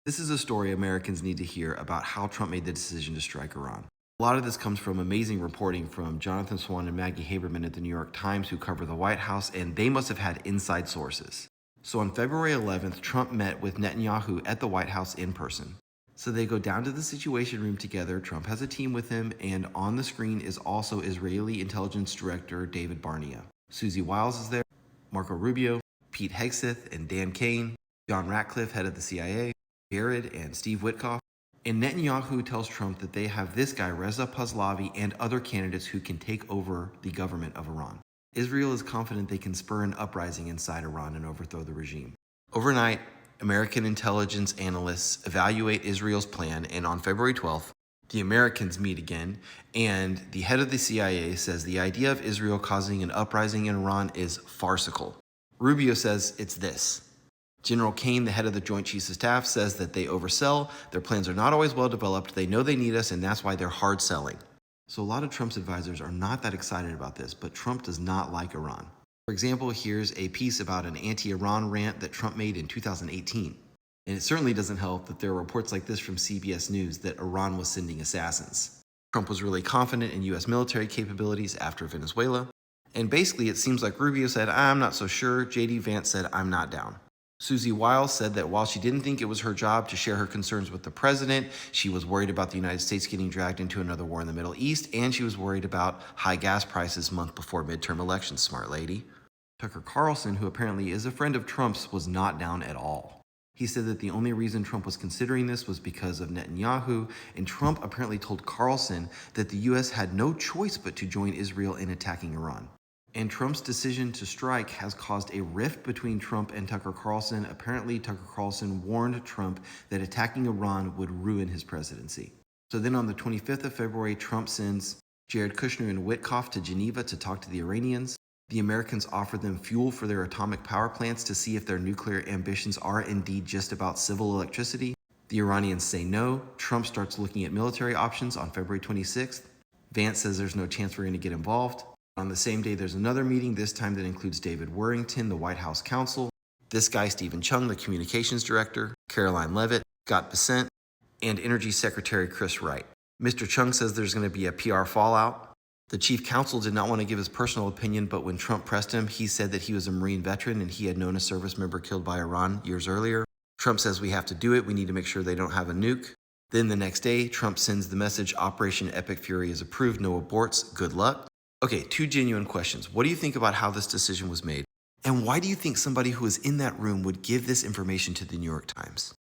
This is a story Americans need to hear about how Trump made the decision to strike Iran. A lot of this comes from amazing reporting from Jonathan Swan and Maggie Haberman at the New York Times, who cover the White House, and they must have had inside sources. So on February 11th, Trump met with Netanyahu at the White House in person. So they go down to the Situation Room together. Trump has a team with him, and on the screen is also Israeli intelligence director David Barnea. Susie Wiles is there, Marco Rubio, Pete Hegseth and Dan Kane, John Ratcliffe, head of the CIA, Jared and Steve Witkoff. And Netanyahu tells Trump that they have this guy, Reza Pahlavi, and other candidates who can take over the government of Iran. Israel is confident they can spur an uprising inside Iran and overthrow the regime. Overnight, American intelligence analysts evaluate Israel's plan, and on February 12th, the Americans meet again, and the head of the CIA says the idea of Israel causing an uprising in Iran is farcical. Rubio says it's this. General Kane, the head of the Joint Chiefs of Staff, says that they oversell, their plans are not always well developed, they know they need us, and that's why they're hard selling. So a lot of Trump's advisors are not that excited about this, but Trump does not like Iran. For example, here's a piece about an anti-Iran rant that Trump made in 2018. And it certainly doesn't help that there are reports like this from CBS News that Iran was sending assassins. Trump was really confident in U.S. military capabilities after Venezuela. And basically, it seems like Rubio said, I'm not so sure. J.D. Vance said, I'm not down. Susie Wiles said that while she didn't think it was her job to share her concerns with the president, she was worried about the United States getting dragged into another war in the Middle East, and she was worried about high gas prices month before midterm elections, smart lady. Tucker Carlson, who apparently is a friend of Trump's, was not down at all. He said that the only reason Trump was considering this was because of Netanyahu, and Trump apparently told Carlson that the U.S. had no choice but to join Israel in attacking Iran. And Trump's decision to strike has caused a rift between Trump and Tucker Carlson. Apparently, Tucker Carlson warned Trump that attacking Iran would ruin his presidency. So then on the 25th of February, Trump sends Jared Kushner and Witkoff to Geneva to talk to the Iranians. The Americans offer them fuel for their atomic power plants to see if their nuclear ambitions are indeed just about civil electricity. The Iranians say no. Trump starts looking at military options on February 26th. Vance says there's no chance we're going to get involved. On the same day, there's another meeting, this time that includes David Worthington, the White House counsel, this guy, Stephen Chung, the communications director, Caroline Leavitt, Scott Bessent, and Energy Secretary Chris Wright. Mr. Chung says there's going to be a PR fallout. The chief counsel did not want to give his personal opinion, but when Trump pressed him, he said that he was a Marine veteran and he had known a service member killed by Iran years earlier. Trump says we have to do it. We need to make sure they don't have a nuke. Then the next day, Trump sends the message, Operation Epic Fury is approved, no aborts, good luck. Okay, two genuine questions. What do you think about how this decision was made? And why do you think somebody who was in that room would give this information to the New York Times?